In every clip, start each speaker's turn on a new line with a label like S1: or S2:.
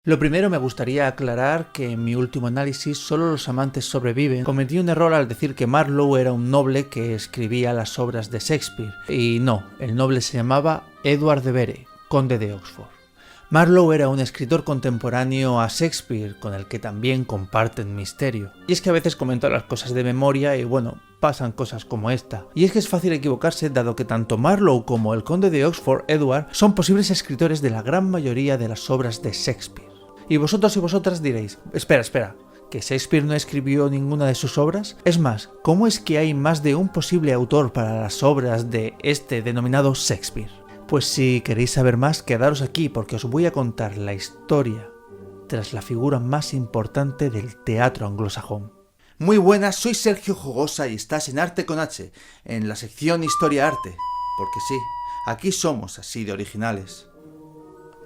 S1: Lo primero, me gustaría aclarar que en mi último análisis solo los amantes sobreviven. Cometí un error al decir que Marlowe era un noble que escribía las obras de Shakespeare, y no, el noble se llamaba Edward de Vere, conde de Oxford. Marlowe era un escritor contemporáneo a Shakespeare, con el que también comparten misterio. Y es que a veces comento las cosas de memoria y bueno, pasan cosas como esta. Y es que es fácil equivocarse, dado que tanto Marlowe como el conde de Oxford, Edward, son posibles escritores de la gran mayoría de las obras de Shakespeare. Y vosotros y vosotras diréis, espera, ¿que Shakespeare no escribió ninguna de sus obras? Es más, ¿cómo es que hay más de un posible autor para las obras de este denominado Shakespeare? Pues si queréis saber más, quedaros aquí porque os voy a contar la historia tras la figura más importante del teatro anglosajón. Muy buenas, soy Sergio Jogosa y estás en Arte con H, en la sección Historia Arte, porque sí, aquí somos así de originales.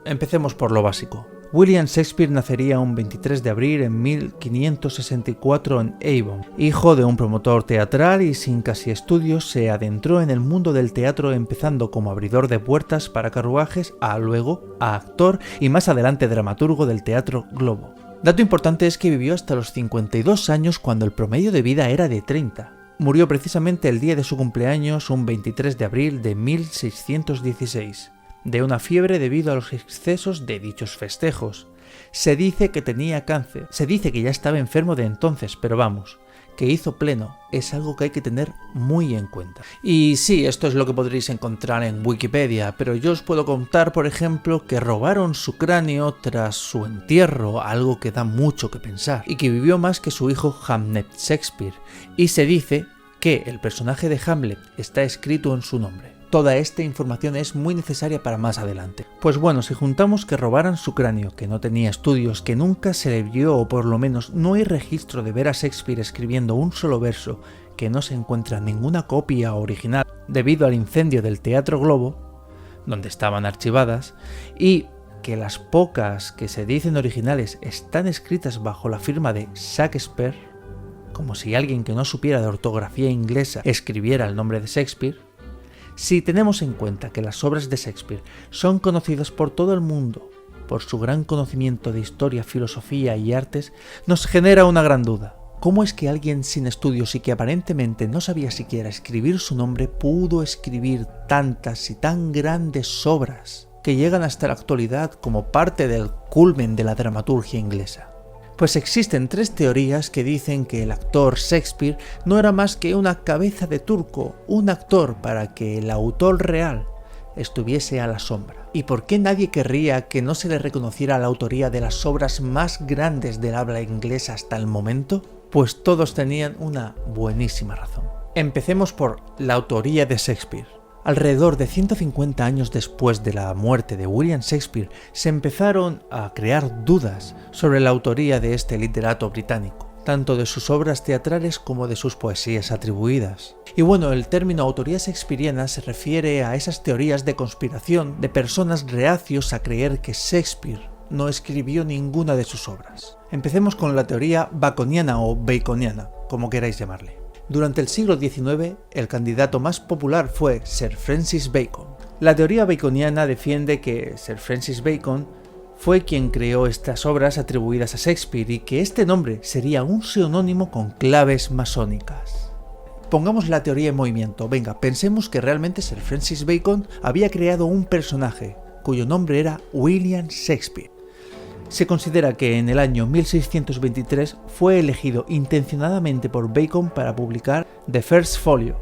S1: Empecemos por lo básico. William Shakespeare nacería un 23 de abril en 1564 en Avon. Hijo de un promotor teatral y sin casi estudios, se adentró en el mundo del teatro empezando como abridor de puertas para carruajes luego a actor y más adelante dramaturgo del Teatro Globo. Dato importante es que vivió hasta los 52 años cuando el promedio de vida era de 30. Murió precisamente el día de su cumpleaños, un 23 de abril de 1616. De una fiebre debido a los excesos de dichos festejos. Se dice que tenía cáncer, se dice que ya estaba enfermo de entonces, pero vamos, que hizo pleno es algo que hay que tener muy en cuenta. Y sí, esto es lo que podréis encontrar en Wikipedia, pero yo os puedo contar, por ejemplo, que robaron su cráneo tras su entierro, algo que da mucho que pensar, y que vivió más que su hijo Hamlet Shakespeare, y se dice que el personaje de Hamlet está escrito en su nombre. Toda esta información es muy necesaria para más adelante. Pues bueno, si juntamos que robaran su cráneo, que no tenía estudios, que nunca se le vio o por lo menos no hay registro de ver a Shakespeare escribiendo un solo verso, que no se encuentra ninguna copia original debido al incendio del Teatro Globo, donde estaban archivadas, y que las pocas que se dicen originales están escritas bajo la firma de Shakespeare, como si alguien que no supiera de ortografía inglesa escribiera el nombre de Shakespeare. Si tenemos en cuenta que las obras de Shakespeare son conocidas por todo el mundo por su gran conocimiento de historia, filosofía y artes, nos genera una gran duda. ¿Cómo es que alguien sin estudios y que aparentemente no sabía siquiera escribir su nombre pudo escribir tantas y tan grandes obras que llegan hasta la actualidad como parte del culmen de la dramaturgia inglesa? Pues existen tres teorías que dicen que el actor Shakespeare no era más que una cabeza de turco, un actor para que el autor real estuviese a la sombra. ¿Y por qué nadie querría que no se le reconociera la autoría de las obras más grandes del habla inglesa hasta el momento? Pues todos tenían una buenísima razón. Empecemos por la autoría de Shakespeare. Alrededor de 150 años después de la muerte de William Shakespeare, se empezaron a crear dudas sobre la autoría de este literato británico, tanto de sus obras teatrales como de sus poesías atribuidas. Y bueno, el término autoría shakespeariana se refiere a esas teorías de conspiración de personas reacios a creer que Shakespeare no escribió ninguna de sus obras. Empecemos con la teoría baconiana o baconiana, como queráis llamarle. Durante el siglo XIX, el candidato más popular fue Sir Francis Bacon. La teoría baconiana defiende que Sir Francis Bacon fue quien creó estas obras atribuidas a Shakespeare y que este nombre sería un seudónimo con claves masónicas. Pongamos la teoría en movimiento. Venga, pensemos que realmente Sir Francis Bacon había creado un personaje cuyo nombre era William Shakespeare. Se considera que en el año 1623 fue elegido intencionadamente por Bacon para publicar The First Folio,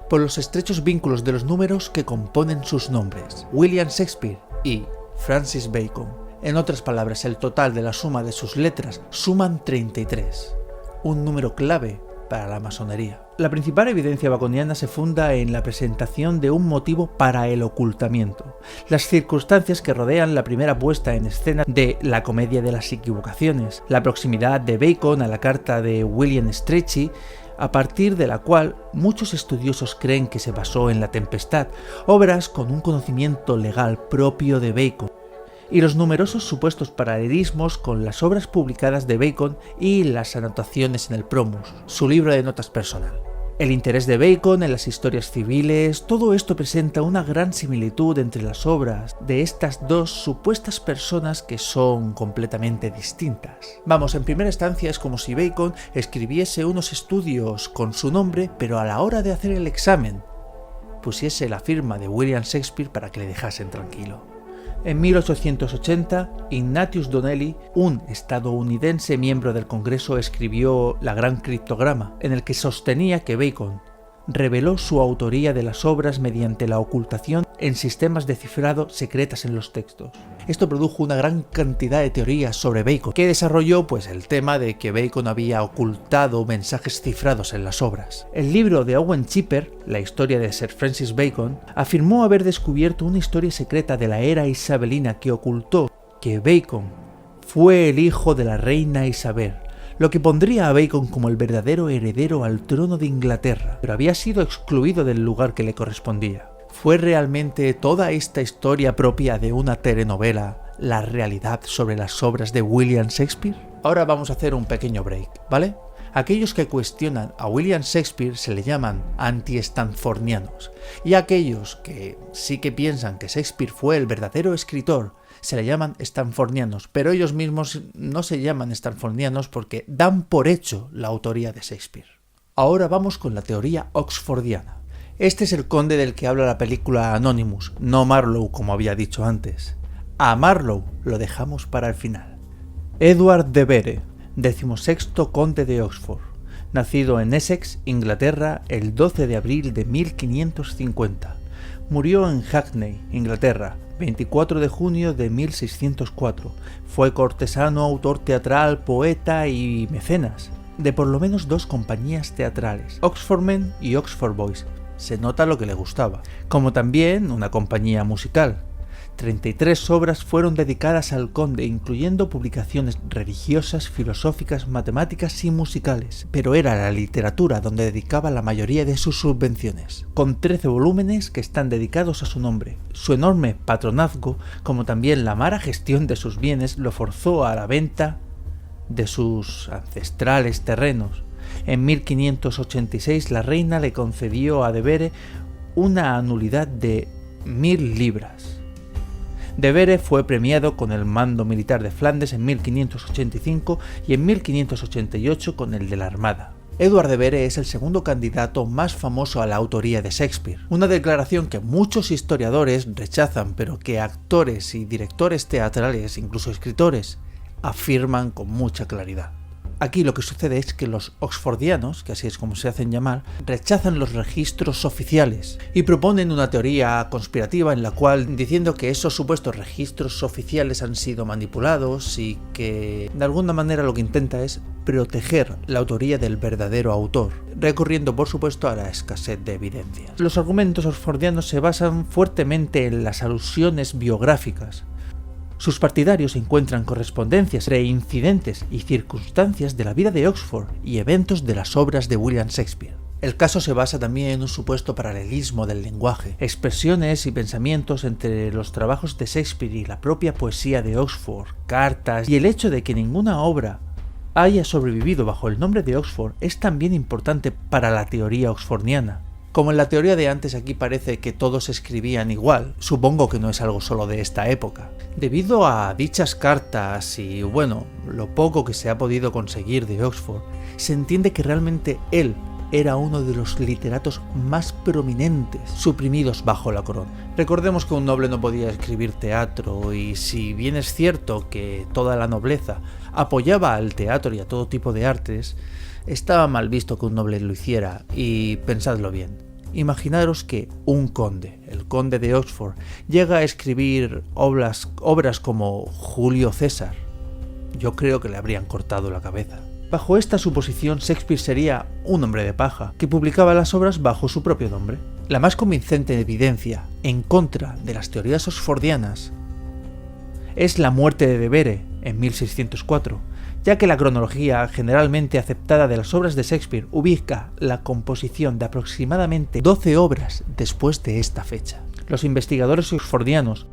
S1: por los estrechos vínculos de los números que componen sus nombres, William Shakespeare y Francis Bacon. En otras palabras, el total de la suma de sus letras suman 33, un número clave para la masonería. La principal evidencia baconiana se funda en la presentación de un motivo para el ocultamiento, las circunstancias que rodean la primera puesta en escena de La comedia de las equivocaciones, la proximidad de Bacon a la carta de William Strachey, a partir de la cual muchos estudiosos creen que se basó en La Tempestad, obras con un conocimiento legal propio de Bacon, y los numerosos supuestos paralelismos con las obras publicadas de Bacon y las anotaciones en el Promus, su libro de notas personal. El interés de Bacon en las historias civiles, todo esto presenta una gran similitud entre las obras de estas dos supuestas personas que son completamente distintas. Vamos, en primera instancia es como si Bacon escribiese unos estudios con su nombre, pero a la hora de hacer el examen pusiese la firma de William Shakespeare para que le dejasen tranquilo. En 1880, Ignatius Donnelly, un estadounidense miembro del Congreso, escribió La Gran Criptograma, en el que sostenía que Bacon reveló su autoría de las obras mediante la ocultación en sistemas de cifrado secretas en los textos. Esto produjo una gran cantidad de teorías sobre Bacon, que desarrolló el tema de que Bacon había ocultado mensajes cifrados en las obras. El libro de Owen Chipper, La historia de Sir Francis Bacon, afirmó haber descubierto una historia secreta de la era isabelina que ocultó que Bacon fue el hijo de la reina Isabel, lo que pondría a Bacon como el verdadero heredero al trono de Inglaterra, pero había sido excluido del lugar que le correspondía. ¿Fue realmente toda esta historia propia de una telenovela la realidad sobre las obras de William Shakespeare? Ahora vamos a hacer un pequeño break, ¿vale? Aquellos que cuestionan a William Shakespeare se le llaman anti-stanfordianos, y aquellos que sí que piensan que Shakespeare fue el verdadero escritor se le llaman stanfordianos, pero ellos mismos no se llaman stanfordianos porque dan por hecho la autoría de Shakespeare. Ahora vamos con la teoría oxfordiana. Este es el conde del que habla la película Anonymous, no Marlowe como había dicho antes. A Marlowe lo dejamos para el final. Edward de Vere, 16º conde de Oxford, nacido en Essex, Inglaterra, el 12 de abril de 1550. Murió en Hackney, Inglaterra, 24 de junio de 1604. Fue cortesano, autor teatral, poeta y mecenas de por lo menos 2 compañías teatrales, Oxford Men y Oxford Boys, se nota lo que le gustaba, como también una compañía musical. 33 obras fueron dedicadas al conde, incluyendo publicaciones religiosas, filosóficas, matemáticas y musicales, pero era la literatura donde dedicaba la mayoría de sus subvenciones, con 13 volúmenes que están dedicados a su nombre. Su enorme patronazgo, como también la mala gestión de sus bienes, lo forzó a la venta de sus ancestrales terrenos. En 1586 la reina le concedió a de Vere una anulidad de 1000 libras. De Vere fue premiado con el mando militar de Flandes en 1585 y en 1588 con el de la Armada. Edward de Vere es el segundo candidato más famoso a la autoría de Shakespeare, una declaración que muchos historiadores rechazan, pero que actores y directores teatrales, incluso escritores, afirman con mucha claridad. Aquí lo que sucede es que los oxfordianos, que así es como se hacen llamar, rechazan los registros oficiales y proponen una teoría conspirativa en la cual, diciendo que esos supuestos registros oficiales han sido manipulados y que de alguna manera lo que intenta es proteger la autoría del verdadero autor, recurriendo por supuesto a la escasez de evidencias. Los argumentos oxfordianos se basan fuertemente en las alusiones biográficas. Sus partidarios encuentran correspondencias entre incidentes y circunstancias de la vida de Oxford y eventos de las obras de William Shakespeare. El caso se basa también en un supuesto paralelismo del lenguaje, expresiones y pensamientos entre los trabajos de Shakespeare y la propia poesía de Oxford, cartas, y el hecho de que ninguna obra haya sobrevivido bajo el nombre de Oxford es también importante para la teoría oxfordiana. Como en la teoría de antes, aquí parece que todos escribían igual, supongo que no es algo solo de esta época. Debido a dichas cartas y lo poco que se ha podido conseguir de Oxford, se entiende que realmente él era uno de los literatos más prominentes suprimidos bajo la corona. Recordemos que un noble no podía escribir teatro y si bien es cierto que toda la nobleza apoyaba al teatro y a todo tipo de artes, estaba mal visto que un noble lo hiciera y pensadlo bien. Imaginaros que un conde, el conde de Oxford, llega a escribir obras como Julio César. Yo creo que le habrían cortado la cabeza. Bajo esta suposición, Shakespeare sería un hombre de paja, que publicaba las obras bajo su propio nombre. La más convincente evidencia en contra de las teorías oxfordianas es la muerte de Vere en 1604, ya que la cronología generalmente aceptada de las obras de Shakespeare ubica la composición de aproximadamente 12 obras después de esta fecha. Los investigadores oxfordianos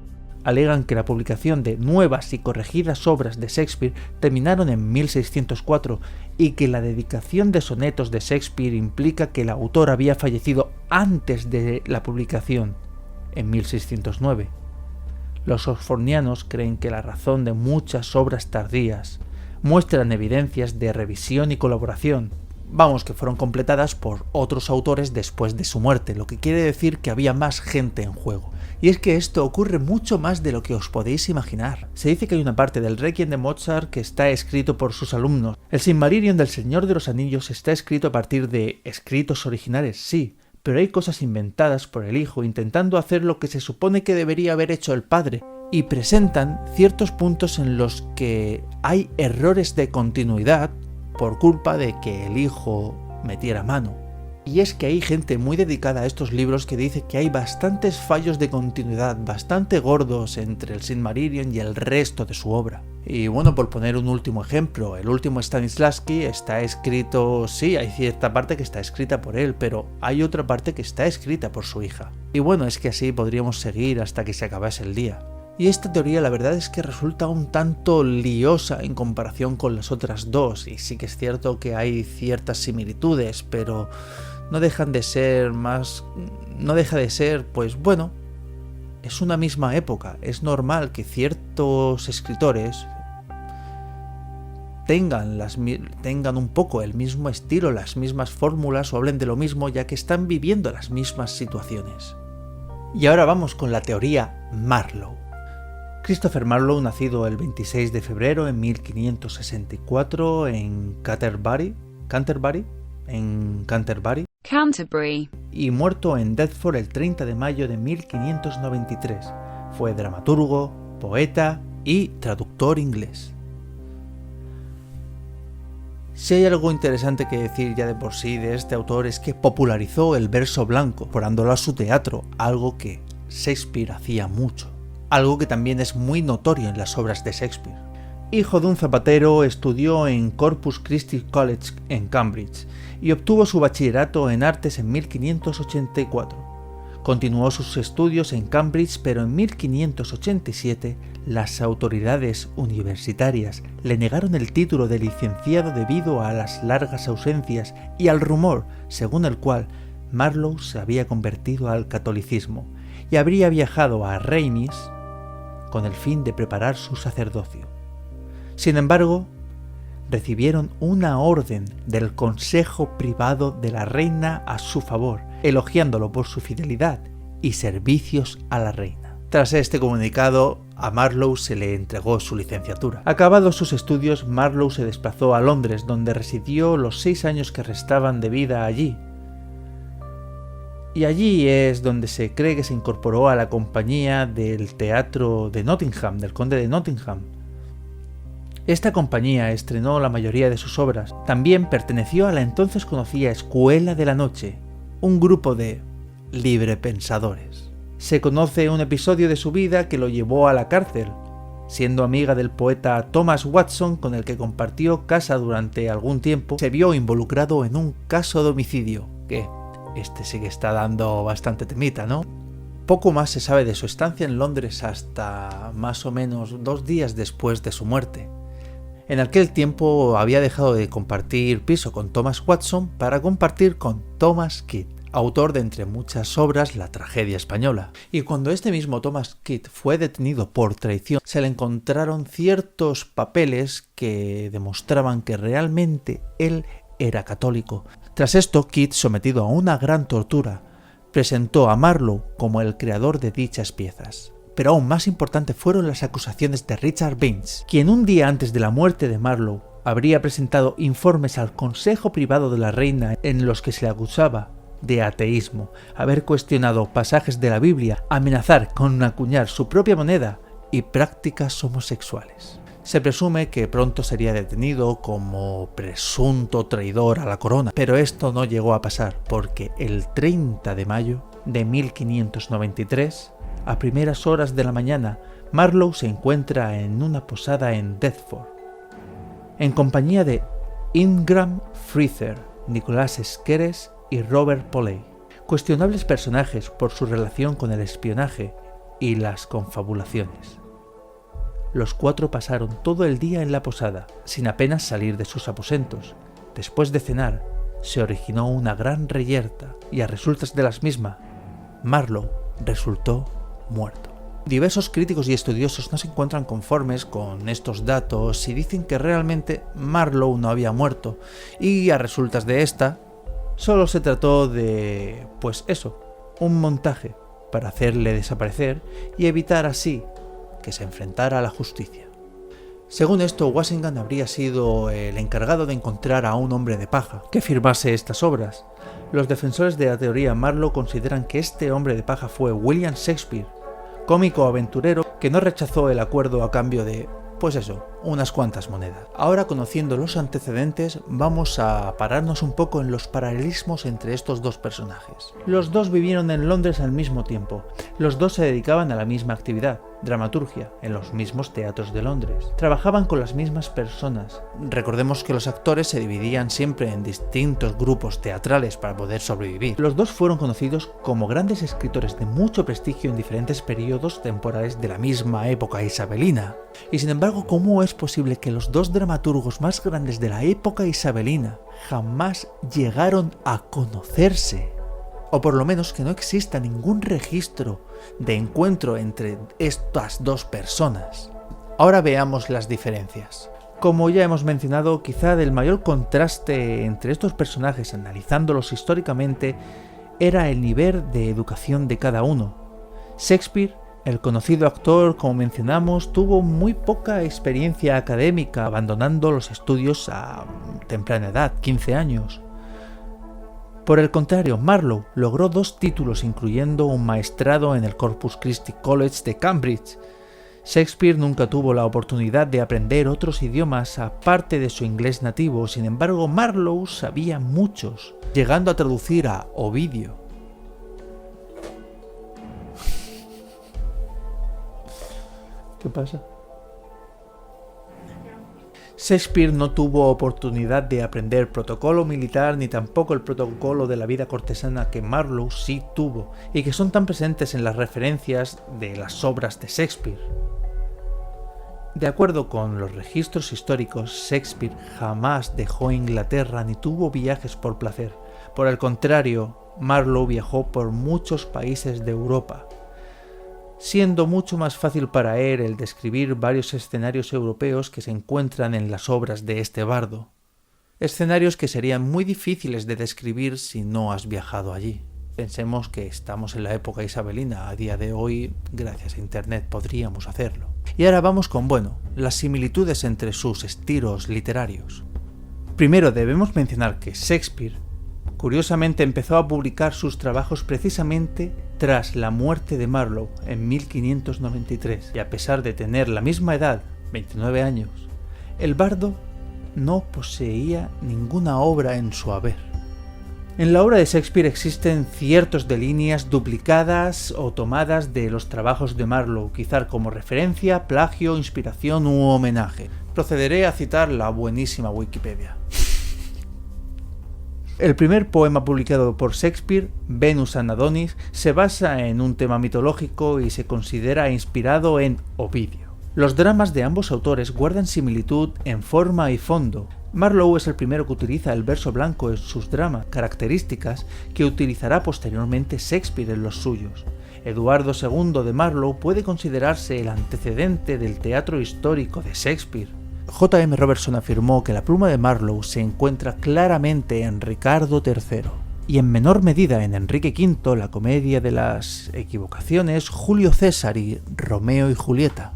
S1: alegan que la publicación de nuevas y corregidas obras de Shakespeare terminaron en 1604 y que la dedicación de sonetos de Shakespeare implica que el autor había fallecido antes de la publicación, en 1609. Los oxfordianos creen que la razón de muchas obras tardías muestran evidencias de revisión y colaboración, que fueron completadas por otros autores después de su muerte, lo que quiere decir que había más gente en juego. Y es que esto ocurre mucho más de lo que os podéis imaginar. Se dice que hay una parte del Requiem de Mozart que está escrito por sus alumnos. El Silmarillion del Señor de los Anillos está escrito a partir de escritos originales, sí, pero hay cosas inventadas por el hijo intentando hacer lo que se supone que debería haber hecho el padre, y presentan ciertos puntos en los que hay errores de continuidad por culpa de que el hijo metiera mano. Y es que hay gente muy dedicada a estos libros que dice que hay bastantes fallos de continuidad, bastante gordos entre el Silmarillion y el resto de su obra. Y bueno, por poner un último ejemplo, el último Stanislavski está escrito, sí, hay cierta parte que está escrita por él, pero hay otra parte que está escrita por su hija. Y bueno, es que así podríamos seguir hasta que se acabase el día. Y esta teoría la verdad es que resulta un tanto liosa en comparación con las otras dos, y sí que es cierto que hay ciertas similitudes, pero no deja de ser, pues bueno, es una misma época. Es normal que ciertos escritores tengan un poco el mismo estilo, las mismas fórmulas o hablen de lo mismo, ya que están viviendo las mismas situaciones. Y ahora vamos con la teoría Marlowe. Christopher Marlowe, nacido el 26 de febrero en 1564 en Canterbury, y muerto en Deptford el 30 de mayo de 1593. Fue dramaturgo, poeta y traductor inglés. Si hay algo interesante que decir ya de por sí de este autor es que popularizó el verso blanco, incorporándolo a su teatro, algo que Shakespeare hacía mucho. Algo que también es muy notorio en las obras de Shakespeare. Hijo de un zapatero, estudió en Corpus Christi College en Cambridge y obtuvo su bachillerato en artes en 1584. Continuó sus estudios en Cambridge, pero en 1587 las autoridades universitarias le negaron el título de licenciado debido a las largas ausencias y al rumor según el cual Marlowe se había convertido al catolicismo y habría viajado a Reims con el fin de preparar su sacerdocio. Sin embargo, recibieron una orden del Consejo Privado de la Reina a su favor, elogiándolo por su fidelidad y servicios a la reina. Tras este comunicado, a Marlowe se le entregó su licenciatura. Acabados sus estudios, Marlowe se desplazó a Londres, donde residió los 6 años que restaban de vida allí. Y allí es donde se cree que se incorporó a la compañía del teatro de Nottingham, del conde de Nottingham. Esta compañía estrenó la mayoría de sus obras. También perteneció a la entonces conocida Escuela de la Noche, un grupo de librepensadores. Se conoce un episodio de su vida que lo llevó a la cárcel, siendo amiga del poeta Thomas Watson, con el que compartió casa durante algún tiempo. Se vio involucrado en un caso de homicidio, que este sí que está dando bastante temita, ¿no? Poco más se sabe de su estancia en Londres hasta más o menos 2 días después de su muerte. En aquel tiempo había dejado de compartir piso con Thomas Watson para compartir con Thomas Kidd, autor de entre muchas obras La tragedia española. Y cuando este mismo Thomas Kidd fue detenido por traición, se le encontraron ciertos papeles que demostraban que realmente él era católico. Tras esto, Kidd, sometido a una gran tortura, presentó a Marlowe como el creador de dichas piezas. Pero aún más importante fueron las acusaciones de Richard Baines, quien un día antes de la muerte de Marlowe habría presentado informes al Consejo Privado de la Reina en los que se le acusaba de ateísmo, haber cuestionado pasajes de la Biblia, amenazar con acuñar su propia moneda y prácticas homosexuales. Se presume que pronto sería detenido como presunto traidor a la corona, pero esto no llegó a pasar porque el 30 de mayo de 1593, a primeras horas de la mañana, Marlowe se encuentra en una posada en Deptford, en compañía de Ingram Freezer, Nicholas Skeres y Robert Poley, cuestionables personajes por su relación con el espionaje y las confabulaciones. Los cuatro pasaron todo el día en la posada, sin apenas salir de sus aposentos. Después de cenar, se originó una gran reyerta y a resultas de las mismas, Marlowe resultó muerto. Diversos críticos y estudiosos no se encuentran conformes con estos datos y dicen que realmente Marlowe no había muerto y a resultas de esta, solo se trató de, pues eso, un montaje para hacerle desaparecer y evitar así que se enfrentara a la justicia. Según esto, Walsingham habría sido el encargado de encontrar a un hombre de paja que firmase estas obras. Los defensores de la teoría Marlowe consideran que este hombre de paja fue William Shakespeare, cómico aventurero que no rechazó el acuerdo a cambio de, pues eso, unas cuantas monedas. Ahora, conociendo los antecedentes, vamos a pararnos un poco en los paralelismos entre estos dos personajes. Los dos vivieron en Londres al mismo tiempo. Los dos se dedicaban a la misma actividad, dramaturgia, en los mismos teatros de Londres. Trabajaban con las mismas personas. Recordemos que los actores se dividían siempre en distintos grupos teatrales para poder sobrevivir. Los dos fueron conocidos como grandes escritores de mucho prestigio en diferentes periodos temporales de la misma época isabelina. Y sin embargo, ¿cómo es posible que los dos dramaturgos más grandes de la época isabelina jamás llegaron a conocerse? O por lo menos que no exista ningún registro de encuentro entre estas dos personas. Ahora veamos las diferencias. Como ya hemos mencionado, quizá el mayor contraste entre estos personajes, analizándolos históricamente, era el nivel de educación de cada uno. Shakespeare, el conocido actor, como mencionamos, tuvo muy poca experiencia académica, abandonando los estudios a temprana edad, 15 años. Por el contrario, Marlowe logró 2 títulos, incluyendo un maestrado en el Corpus Christi College de Cambridge. Shakespeare nunca tuvo la oportunidad de aprender otros idiomas aparte de su inglés nativo, sin embargo Marlowe sabía muchos, llegando a traducir a Ovidio. ¿Qué pasa? Shakespeare no tuvo oportunidad de aprender protocolo militar ni tampoco el protocolo de la vida cortesana que Marlowe sí tuvo y que son tan presentes en las referencias de las obras de Shakespeare. De acuerdo con los registros históricos, Shakespeare jamás dejó Inglaterra ni tuvo viajes por placer. Por el contrario, Marlowe viajó por muchos países de Europa, siendo mucho más fácil para él el describir varios escenarios europeos que se encuentran en las obras de este bardo. Escenarios que serían muy difíciles de describir si no has viajado allí. Pensemos que estamos en la época isabelina, a día de hoy, gracias a internet, podríamos hacerlo. Y ahora vamos con, las similitudes entre sus estilos literarios. Primero debemos mencionar que Shakespeare, curiosamente, empezó a publicar sus trabajos precisamente tras la muerte de Marlowe en 1593, y a pesar de tener la misma edad, 29 años, el bardo no poseía ninguna obra en su haber. En la obra de Shakespeare existen ciertos de líneas duplicadas o tomadas de los trabajos de Marlowe, quizá como referencia, plagio, inspiración u homenaje. Procederé a citar la buenísima Wikipedia. El primer poema publicado por Shakespeare, Venus and Adonis, se basa en un tema mitológico y se considera inspirado en Ovidio. Los dramas de ambos autores guardan similitud en forma y fondo. Marlowe es el primero que utiliza el verso blanco en sus dramas, características que utilizará posteriormente Shakespeare en los suyos. Eduardo II de Marlowe puede considerarse el antecedente del teatro histórico de Shakespeare. J.M. Robertson afirmó que la pluma de Marlowe se encuentra claramente en Ricardo III y en menor medida en Enrique V, la comedia de las equivocaciones, Julio César y Romeo y Julieta.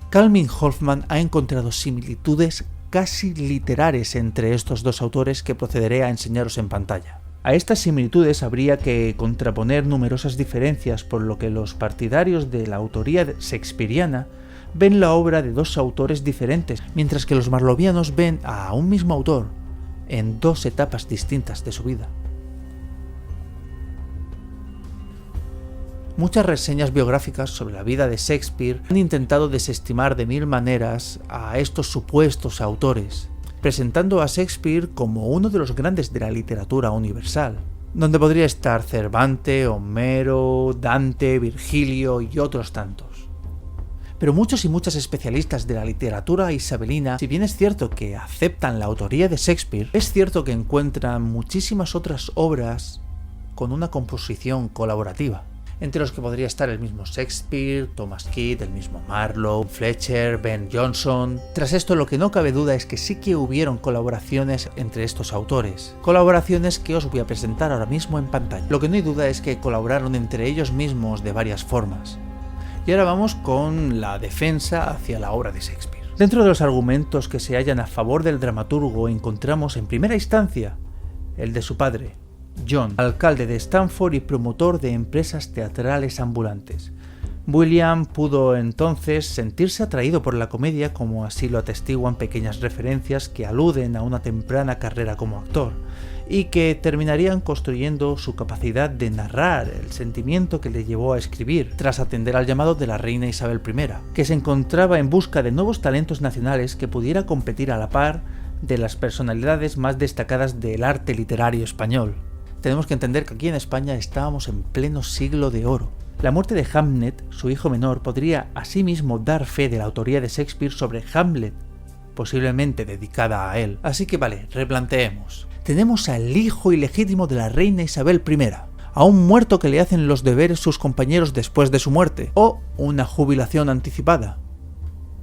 S1: Calvin Hoffman ha encontrado similitudes casi literarias entre estos dos autores que procederé a enseñaros en pantalla. A estas similitudes habría que contraponer numerosas diferencias, por lo que los partidarios de la autoría shakespeariana ven la obra de dos autores diferentes, mientras que los marlovianos ven a un mismo autor en dos etapas distintas de su vida. Muchas reseñas biográficas sobre la vida de Shakespeare han intentado desestimar de mil maneras a estos supuestos autores, presentando a Shakespeare como uno de los grandes de la literatura universal. donde podría estar Cervantes, Homero, Dante, Virgilio y otros tantos. Pero muchos y muchas especialistas de la literatura isabelina, si bien es cierto que aceptan la autoría de Shakespeare, es cierto que encuentran muchísimas otras obras con una composición colaborativa, entre los que podría estar el mismo Shakespeare, Thomas Kidd, el mismo Marlowe, Fletcher, Ben Jonson. Tras esto, lo que no cabe duda es que sí que hubieron colaboraciones entre estos autores, colaboraciones que os voy a presentar ahora mismo en pantalla. Lo que no hay duda es que colaboraron entre ellos mismos de varias formas. Y ahora vamos con la defensa hacia la obra de Shakespeare. Dentro de los argumentos que se hallan a favor del dramaturgo encontramos en primera instancia el de su padre, John, alcalde de Stamford y promotor de empresas teatrales ambulantes. William pudo entonces sentirse atraído por la comedia, como así lo atestiguan pequeñas referencias que aluden a una temprana carrera como actor, y que terminarían construyendo su capacidad de narrar el sentimiento que le llevó a escribir, tras atender al llamado de la reina Isabel I, que se encontraba en busca de nuevos talentos nacionales que pudiera competir a la par de las personalidades más destacadas del arte literario español. Tenemos que entender que aquí en España estábamos en pleno siglo de oro. La muerte de Hamlet, su hijo menor, podría asimismo dar fe de la autoría de Shakespeare sobre Hamlet, posiblemente dedicada a él. Así que vale, replanteemos. Tenemos al hijo ilegítimo de la reina Isabel I, a un muerto que le hacen los deberes sus compañeros después de su muerte, o una jubilación anticipada.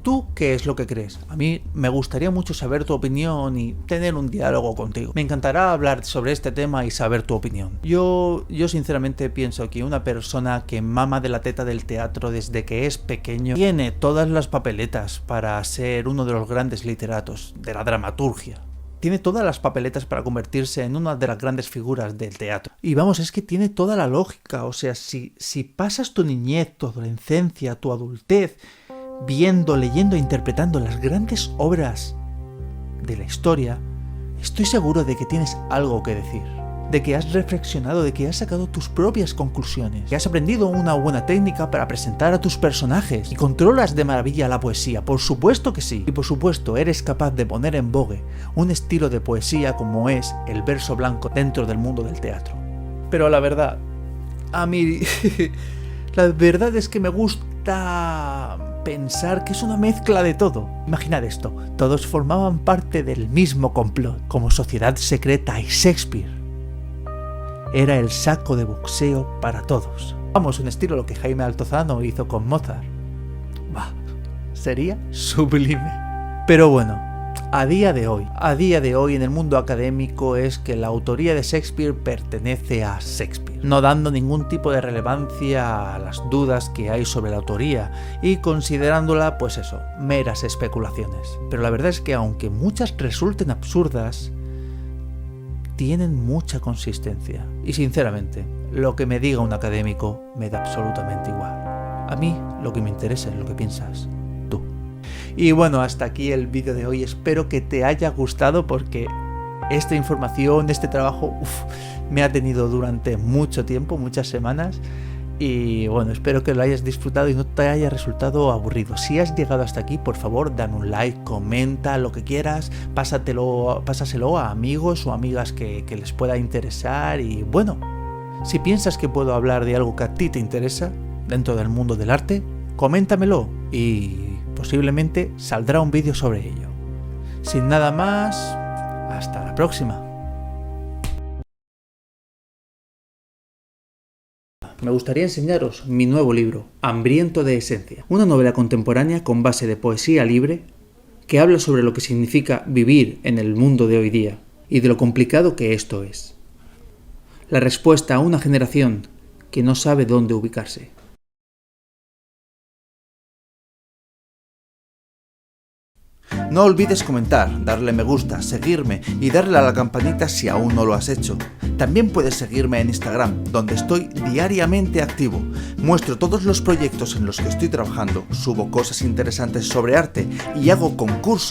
S1: ¿Tú qué es lo que crees? A mí me gustaría mucho saber tu opinión y tener un diálogo contigo. Me encantará hablar sobre este tema y saber tu opinión. Yo sinceramente pienso que una persona que mama de la teta del teatro desde que es pequeño tiene todas las papeletas para ser uno de los grandes literatos de la dramaturgia. Tiene todas las papeletas para convertirse en una de las grandes figuras del teatro. Y vamos, es que tiene toda la lógica. O sea, si pasas tu niñez, tu adolescencia, tu adultez viendo, leyendo e interpretando las grandes obras de la historia, estoy seguro de que tienes algo que decir, de que has reflexionado, de que has sacado tus propias conclusiones, que has aprendido una buena técnica para presentar a tus personajes y controlas de maravilla la poesía. Por supuesto que sí, y por supuesto eres capaz de poner en vogue un estilo de poesía como es el verso blanco dentro del mundo del teatro. Pero la verdad, a mí la verdad es que me gusta pensar que es una mezcla de todo. Imaginad esto, todos formaban parte del mismo complot, como sociedad secreta, y Shakespeare era el saco de boxeo para todos. Vamos, un estilo lo que Jaime Altozano hizo con Mozart. Bah, sería sublime. Pero bueno, a día de hoy en el mundo académico es que la autoría de Shakespeare pertenece a Shakespeare, no dando ningún tipo de relevancia a las dudas que hay sobre la autoría y considerándola, pues eso, meras especulaciones. Pero la verdad es que aunque muchas resulten absurdas, tienen mucha consistencia. Y sinceramente, lo que me diga un académico me da absolutamente igual. A mí lo que me interesa es lo que piensas tú. Y bueno, hasta aquí el vídeo de hoy. Espero que te haya gustado porque esta información, este trabajo, me ha tenido durante mucho tiempo, muchas semanas. Y bueno, espero que lo hayas disfrutado y no te haya resultado aburrido. Si has llegado hasta aquí, por favor, dame un like, comenta lo que quieras, pásaselo a amigos o amigas que les pueda interesar. Y bueno, si piensas que puedo hablar de algo que a ti te interesa dentro del mundo del arte, coméntamelo y posiblemente saldrá un vídeo sobre ello. Sin nada más, hasta la próxima. Me gustaría enseñaros mi nuevo libro, Hambriento de Esencia, una novela contemporánea con base de poesía libre que habla sobre lo que significa vivir en el mundo de hoy día y de lo complicado que esto es. La respuesta a una generación que no sabe dónde ubicarse. No olvides comentar, darle me gusta, seguirme y darle a la campanita si aún no lo has hecho. También puedes seguirme en Instagram, donde estoy diariamente activo. Muestro todos los proyectos en los que estoy trabajando, subo cosas interesantes sobre arte y hago concursos